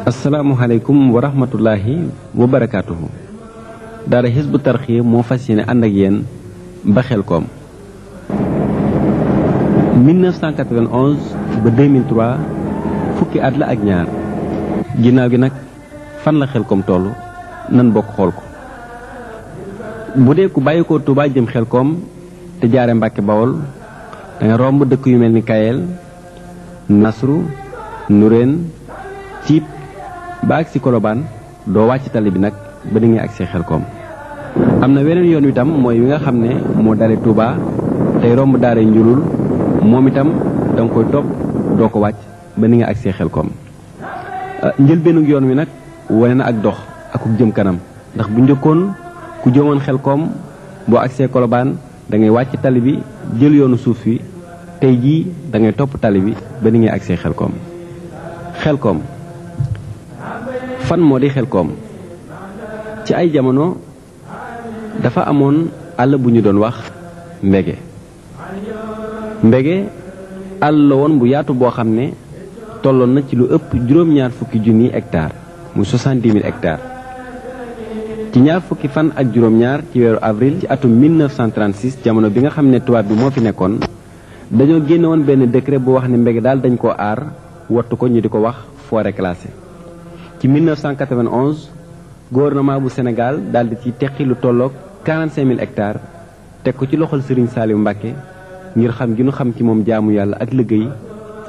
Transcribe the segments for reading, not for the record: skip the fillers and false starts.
asalaamaaleykum wa rahmatullahi wa barakaatuhu. daara Hizbut Tarqiyyah moo fas yéene ànd ak yéen ba Xelkom 1991 ba 2003 fukki at la ak ñaar ginnaaw gi nag fan la Xelkom toll nan bokk xool ko. bu dee ku bàyyi ko Touba jëm Xelkom te jaare Mbàkke Bawol da nga romb dëkk yu mel ni Kayel Nasru Nureen Ciib ba ak si Kolobaan doo wàcc tali bi nag ba ni ngay agsee Xelkom. am na weneen yoon wi tam mooy wi nga xam ne moo dale Touba tey romb daara Njulul moom itam da nga koy topp doo ko wàcc ba ni nga agsee Xelkom. njëlbéenu yoon wi nag wane na ak dox akuk jëm kanam ndax bu njëkkoon ku jëmoon Xelkom boo agsee Kolobaan da ngay wàcc tali bi jël yoonu suuf wi tey jii da ngay topp tali bi ba ni ngay agsee Xelkom. Xelkom fan moo di Xelkom ci ay jamono dafa amoon àll bu ñu doon wax Mbege. Mbege àll la woon bu yaatu boo xam ne tolloon na ci lu ëpp juróom-ñaar fukki junniy hectare muy 70 000 hectares. ci ñaar fukki fan ak juróom-ñaar ci weeru avril ci atum 1936 jamono bi nga xam ne tubaab bi moo fi nekkoon dañoo génne woon benn décret bu wax ne Mbege daal dañ koo aar wattu ko ñu di ko wax forêt classée. ci 1991 gouvernement bu Sénégal daal di ci teqi lu tolloog 45 000 hectares teg ko ci loxol Serigne Saliou Mbacké ngir xam gi nu xam ci moom jaamu yàlla ak liggéey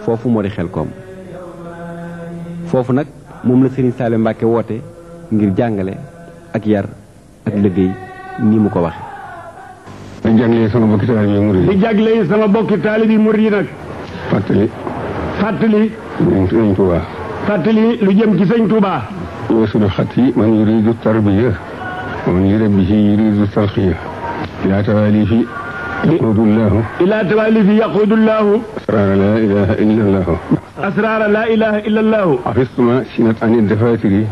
foofu moo di Xelkom. foofu nag moom la Serigne Saliou Mbacké woote ngir jàngale ak yar ak liggéey ni mu ko waxe di jàngale sama bokki taalibe murid di jàngale sama bokki taalibe murid yi nag fàttali Sëñ Tuubaa fàttali lu jëm ci Sëñ Tuubaa wasulu xat yi man yuridu tarbiya wa man yuridu tarqiya ila tawalifi yaqudullahu asrara la ilaha illa allah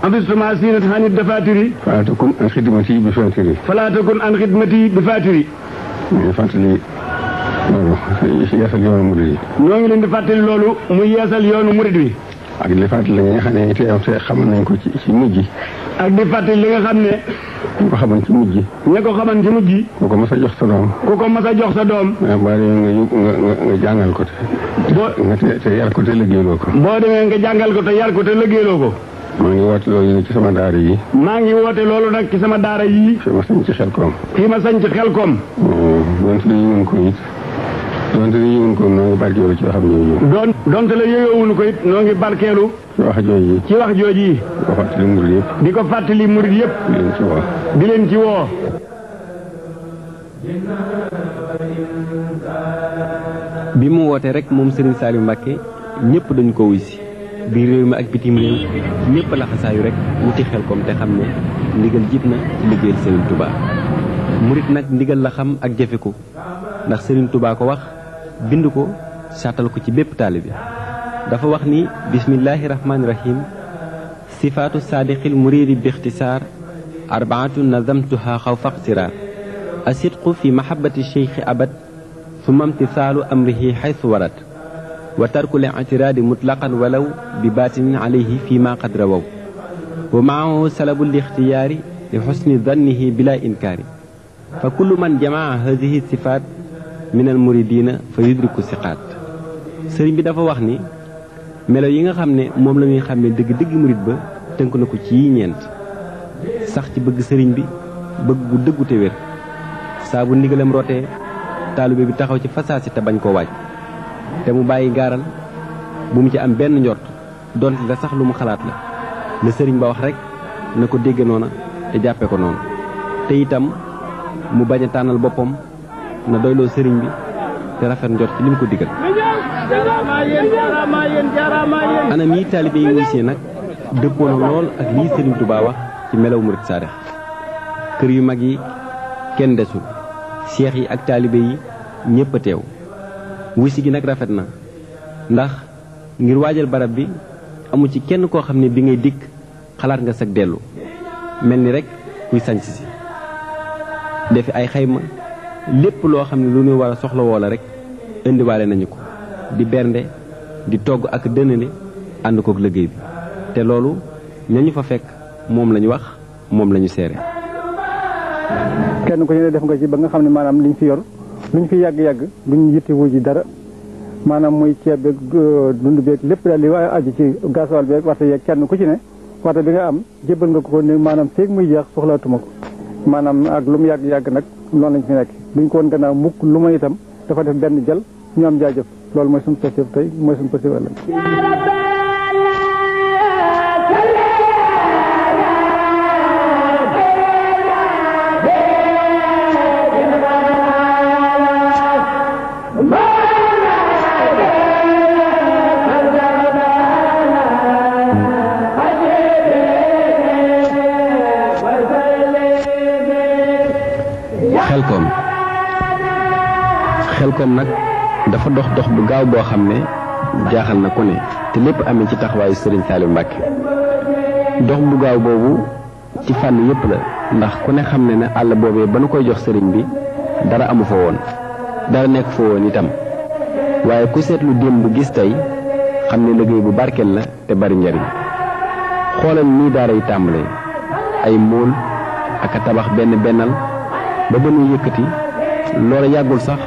afistuma sinat ani dafatiri fala takun an xidmati bi fatiri ñu fàttali loolu yeesal yoonu murid yi ñoo ngi leen di fàttali loolu muy yeesal yoonu murid wi ak di fàttali li nga xam ne te xamal nañ ko ci mujj ak di fàttali li nga xam ne ñu ko xaman ci mujj ña ko xaman ci mujj ku ko mas a jox sa doom boo demee nga jàngal ko te yar ko te liggéeyloo ko boo demee nga jàngal ko te yar ko te liggéeyloo ko maa ngi woote loolu nag ci sama daara yi maa ngi woote loolu nag ci sama daara yi fi ma sañ ci Xelkom donte la yëwoon ko it noo ngi barkeelu ci waxam jooju donte la yëyoowuñu ko it noo ngi barkeelu ci wax jooji di ko fàttali murid yëpp di leen ci woo bi mu wootee rek moom Serigne Saliou Mbacké ñëpp dañu ko wuy si biir réew mi ak bitim réew ñëpp laxasaayu rek wuti Xelkom te xam ne ndigal jib na ci liggéeyal Serigne Touba. murit nag ndigal la xam ak jëfe ko ndax Serigne Touba ko wax bind ko saatal ko ci bépp taalibe dafa wax ni bismillahi rahmaani rahim sifaatu saadiqil muridi bi ixtisaar arbaatu nazamtuha xawfa iqtiraar asidqu fi mahabbati cheikhi abad summa imtisaalu amrihi xaysu warat wa tarkul i'tiraadi mutlaqan walaw bi baatinin alayhi fi ma qad rawaw wa maahu salabul ixtiyaari li xusni dannihi bila inkaari fa kullu man jamaa hadihi sifaat min al muridina fa yudriku siqaat. sëriñ bi dafa wax ni melo yi nga xam ne moom la ñuy xàmmee dëgg-dëgg murid ba tënk na ko ci yi ñeent: sax ci bëgg sëriñ bi bëgg gu dëggu te wér, saa bu ndigalam rotee taalibe bi taxaw ci fasaasi te bañ koo waaj, te mu bàyyi gaaral bu mu ci am benn njort donte la sax lu mu xalaat la sëriñ ba wax rek na ko dégge noona te jàppe ko noonu, te itam mu bañ a tànnal boppam, na doyloo sëriñ bi te rafet njort ci li mu ko digal. anam yi taalibe yi wuysee nag dëppoo na lool ak lii sëriñ Tuubaa wax ci melaw murid saadix. kër yu mag yi kenn desul, seex yi ak taalibe yi ñépp a teew. wuysi gi nag rafet na ndax ngir waajal barab bi amu ci kenn koo xam ne bi ngay dikk xalaat nga sag dellu, mel ni rek kuy sañc si defi ay xayma, lépp loo xam ne lu ñu war a soxla woo la rek indiwaale nañu ko, di bernde di togg ak dënale ànd kook liggéey bi, te loolu ñañu fa fekk moom lañu wax, moom lañu seere. kenn ko ñu ne def nga ci ba nga xam ne maanaam liñ fi yor luñ fi yàgg-yàgg duñ yittewu ji dara, maanaam muy ceeb beeg dund beeg lépp daal li aju ci gasoil beeg waxta yeeg kenn ku ci ne waxta bi nga am jébbal nga ko ne maanaam feeg muy jeex soxlaatuma ko, maanaam ak lu mu yàgg-yàgg nag noonu lañ fi nekk duñ ko woon gannaaw mukk lu ma itam dafa def benn jël ñu am jaajëf. loolu mooy suñu positif tey mooy suñu positif ëllëg. xelkom nag dafa dox bu gaaw boo xam ne jaaxal na ku ne, te lépp amee ci taxawaayu sëriñ Saliou Mbacke. dox bu gaaw boobu ci fànn yépp la, ndax ku ne xam ne ne àll boobee ba nu koy jox sëriñ bi dara amu fa woon, dara nekk fa woon itam, waaye ku seetlu démb gis tey xam ne liggéey bu barkeel la te bari njariñ. xoolal nii daara yi tàmbalee ay móol ak a tabax benn bennal ba nu yëkkati loola yàggul sax,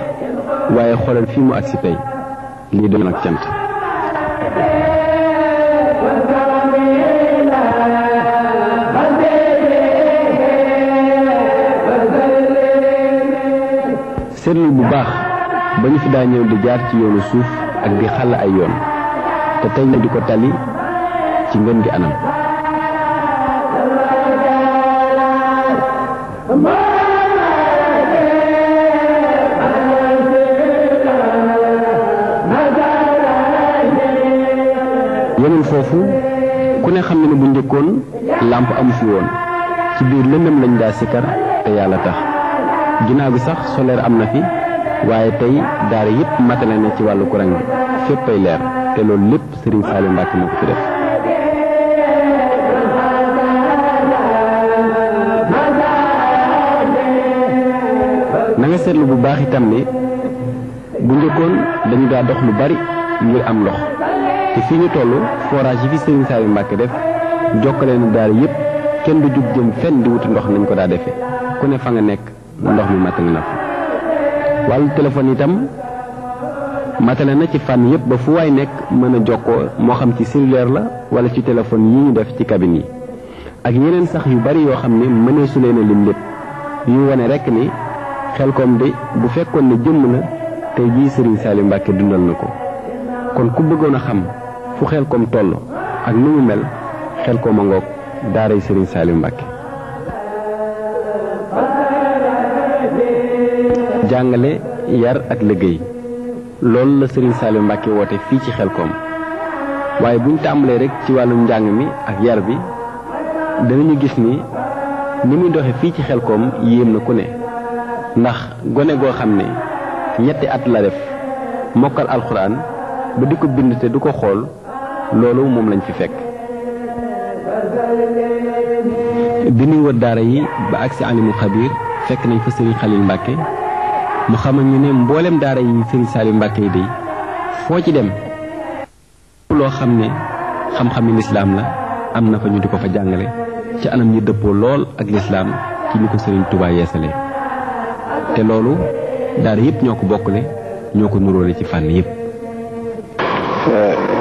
waaye xoolal fii mu agsi tey lii doon ak cant. seetlu bu baax ba ñu fi daa ñëw di jaar ci yoonu suuf ak di xàll ay yoon, te tey ñu di ko tali ci ngën gi anam. yeneen foofu ku ne xam ne bu njëkkoon làmp amu fi woon, ci biir lëndëm lañ daa sikkar te yàlla tax. ginnaaw bi sax solaire am na fi, waaye tey daara yépp matale na ci wàllu courant bi, fépp ay leer, te loolu lépp Serigne Saliou Mbacke moo ko fi def. na nga seetlu bu baax itam ne bu njëkkoon dañu daa dox lu bari ngir am ndox, te fii ñu toll forage yi fi Serigne Saliou Mbacke def jokkale na daara yépp, kenn du jug jëm fenn di wuti ndox nañ ko daa defee, ku ne fa nga nekk ndox mi matale na fa. wàllu téléphone itam matale na ci fànn yépp ba fu waay nekk mën a jokkoo, moo xam ci cellulaire la wala ci téléphone yi ñu def ci cabine yi, ak yeneen sax yu bari yoo xam ne mënee su leen a lim lépp, yu wane rekk ni xelkom de bu fekkoon ne jëmm la tey jii Serigne Saliou Mbacke dundal na ko. kon ku bëggoon a xam fu xelkom toll ak nu mu mel, xelkom a ngoog daaray Serigne Saliou Mbacke. jàngale, yar ak liggéey, loolu la Serigne Saliou Mbacke woote fii ci xelkom. waaye buñ tàmbalee rek ci wàllum njàng mi ak yar bi danañu gis ni muy doxe fii ci xelkom yéem na ku ne, ndax gone goo xam ne ñetti at la def mokkal alxuraan ba di ko bind te du ko xool, loolu moom lañ fi fekk. bi ñuy wër daara yi ba agsi alimul xabiir fekk nañ fa Serigne Khalil Mbacke mu xamal ñu ne mboolem daara yi Serigne Saliou Mbacke yi day foo ci dem loo xam ne xam-xami lislaam la am na fa ñu di ko fa jàngale ci anam yi dëppoo lool ak lislaam ci ni ko Sëriñ Tuubaa yeesalee te loolu daara yëpp ñoo ko bokkule ñoo ko nuróole ci fànn yëpp.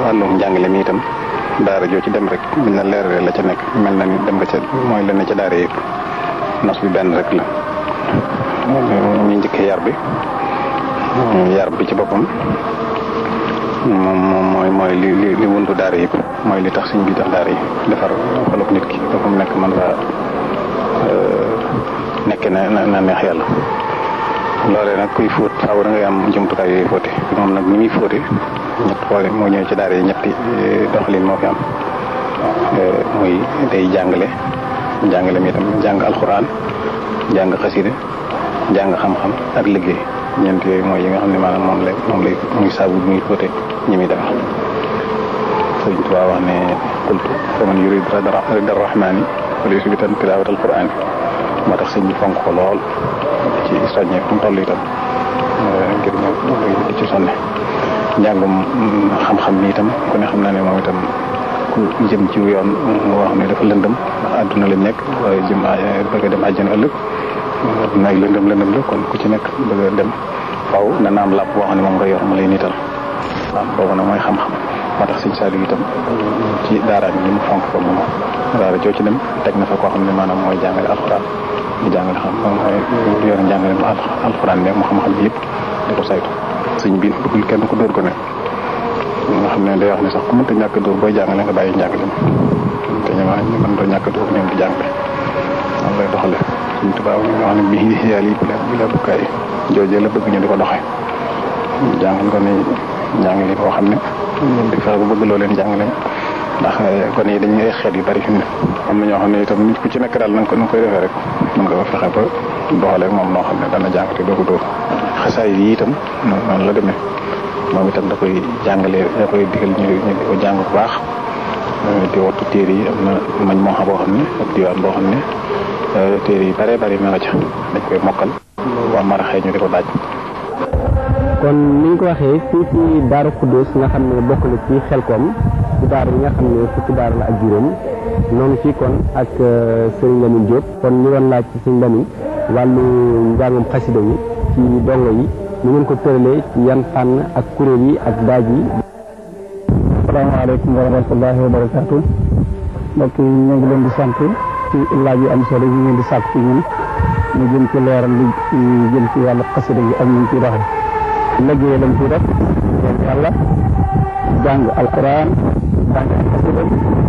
wàllum njàngale mi itam daara joo ci dem rek mel na leerale la ca nekk mel na ni dem nga ca mooy leen ca daara yëpp nos bi benn rek la ñu njëkkee yar bi ci boppam moom mooy li wundu daara yëpp mooy li tax suñ bi tax daara yi defar xolub nit ki ba fu mu nekk mën nga nekke na neex yàlla loolee nag kuy fóot faaw da ngay am jumtukaay yooyu fóote moom nag ni muy fóote ñett xoole moo ñëw ci daara yi ñetti doxalin moo fi am muy day jàngale mi itam jàng alxuraan jàng xasida jàng xam-xam ak liggéey ñeent yooyu mooy yi nga xam ne maanaam moom lay muy saabu muy fóote ñi muy def Sëriñ Tuubaa wax ne qultu faman yurid rida rahmani falyusbit tilawat alquran moo tax sëñ bi fonk ko lool ci soññe fu mu toll itam ngir ñu ci sonne njàngum xam-xam mi itam ku ne xam naa ne moom itam ku jëm ci yoon moo xam ne dafa lëndëm ndax àdduna lañ nekk waaye jëm bëgg a dem àjjana ëllëg àdduna ay lëndëm la kon ku ci nekk bëgg a dem faw na naam làpp boo xam ne moom nga yor ma lay nital waaw boobu nag mooy xam-xam moo tax sëñ Saliou itam ci daara bi mu fonk ko moom daara joo ci dem teg na fa koo xam ne maanaam mooy jàngale alxuraan di jàngale mooy yor njàngale alxuraan bi mu xam-xam bi yëpp di ko saytu sëñ bi bëggul kenn ku dóor ko ne nga xam ne day wax ne sax ku mënta ñàkk dóor booy jàngale nga bàyyi njàngale te ñu mën doo ñàkk dóor ñoom di jàngale noonu lay doxale suñ tubaab ñu wax ne bii yàlla yi bi la bukkaay joojee la bëgg ñu di ko doxee jàngal ko ne njàngale boo xam ne ñun di fexe ba bëgg loo leen jàngale ndax kon yi dañuy ay xeet yu bari fi mu ne am na ñoo xam ne itam nit ku ci nekk daal na nga koy defee rek mën nga ko fexe ba doxalee moom noo xam ne dana jàng te doo ko dóor xasaay yi itam noonu la demee moom itam da koy jàngale da koy digal ñu di ko jàng bu baax di wattu téere yi am na mañ moo xam boo xam ne ak diwaan boo xam ne téere yi bare bari ma nga ca dañ koy mokkal waa maraxee ñu di ko daaj. kon ni ñu ko waxee fii ci Daaru Xuddoos nga xam ne bokk na ci Xelkom ci daara yi nga xam ne fukki daara la ak juróom noonu fii kon ak Serigne Lamine Diop kon ñu doon laaj ci Serigne Lamine wàllu njàngum xasida yi ci dongo yi ñu ngeen ko tëralee ci yan fànn ak kuréel yi ak daaj yi. asalaamaaleykum wa rahmatullahi wa barakaatu mbokk yi ñu ngi leen di sant ci laaj yu am solo yi ngeen di sàkk ci ñun ñu jëm ci leeral li jëm ci wàllu xasida yi ak ñu ciy doxee liggéey lañ ciy def yàlla jàng alquran jàng xasida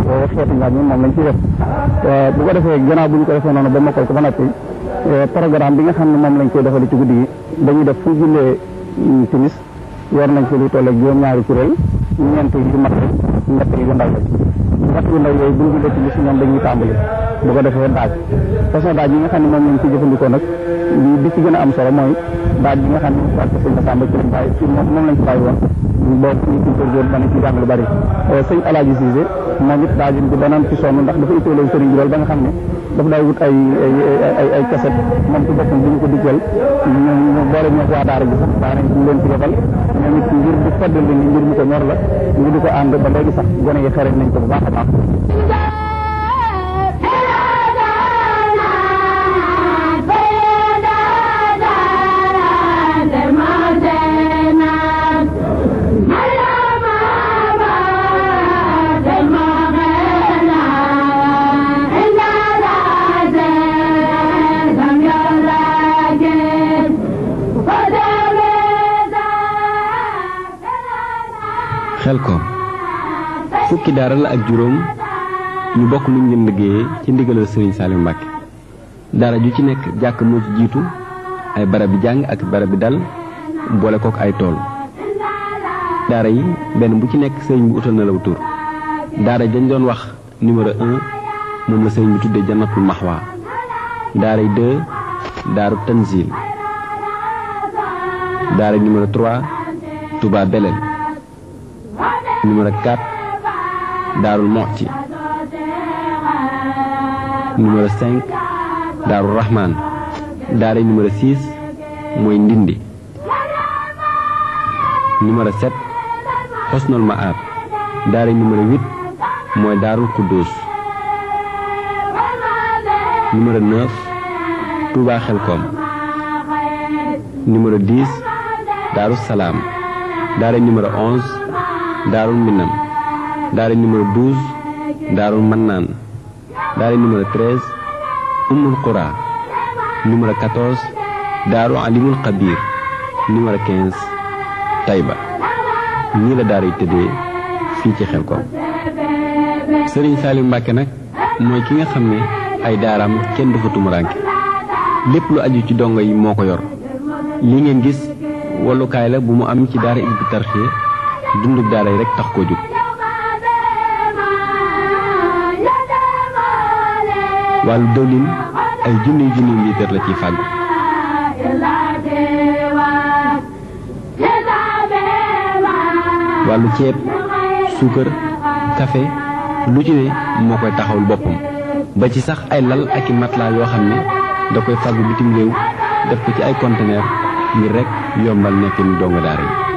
boo xeetu njàng moom lañ ciy def bu ko defee gannaaw bu ñu ko defee noonu ba mokkal ko ba noppi programme bi nga xam ne moom lañ koy defale ci guddi gi dañuy def fu jullee timis yor nañ fi lu toll ak juróom-ñaari kuréel ñeent yu mag rek ñett yu ndaw rek ñett yu ndaw yooyu bu ñu jullee timis ñoom dañuy tàmbali bu ko defee daaj façon daaj yi nga xam ne moom lañ ci jëfandikoo nag bi ci gën a am solo mooy daaj bi nga xam ne parce que sëñ Massamba ci lañ bàyyi ci moom lañ ci bàyyi woon boobu ñu ci góor dana ci jàng lu bari sëñ Alaaji Cissé moom it daajin bi danañ ci sonn ndax dafa itteeloo sëriñ bi loolu ba nga xam ne dafa daay wut ay kaset moom ci boppam bu ñu ko diggal ñu boole ñoo waa daara ji sax daara ñu leen ci yebal ñoom it ngir di feddal ni ngir mu ko ñor la ñu di ko ànd ba léegi sax gone yi xarit nañ ko bu baax a baax. Xelkom fukki daara la ak juróom ñu bokk luñ leen liggéeyee ci ndigalal Serigne Saliou Mbacké daara ju ci nekk jàkk moo ci jiitu ay barab bi jàng ak barab bi dal boole kook ay tool daara yi benn bu ci nekk sëriñ bi utal na law tur daara dañ doon wax numéro 1 moom la sëriñ bi tuddee Jannatul Maxwa daara yi 2 daaru Tanzil daara numéro 3 Touba Belel numéro 4 Daarul Moxti numéro 5 Daarul Rahman daara numéro 6 mooy Ndindi numéro 7 Xosnul Maab daara numéro 8 mooy Daarul Xuddus. numéro 9 Touba Xelkom. numéro 10 Daaru Salaam. daara numéro 11 Daarul Minam. daara numéro 12 Daarul Mannaan. daara numéro 13 Ummul Qura. numéro 14 Daaru Alimul Xabir. numéro 15 Tayba. ñii la daara yi tëddee fii ci Xelkom. Sëriñ Saliou Mbacke nag mooy ki nga xam ne ay daaraam kenn dafa tumuraanke lépp lu aju ci dongo yi moo ko yor. li ngeen gis wallukaay la bu mu am ci daara Hizbut Tarqiyyah dunduk daara yi rek tax koo jóg. wàllu dëwlin ay junniy litre la ciy fàggu. wàllu ceeb suukar café lu ci ne moo koy taxawul boppam ba ci sax ay lal ak i matelas yoo xam ne da koy fàggu bitim réew def ko ci ay conteneur ngir rek yombal nekk ni donga daara yi.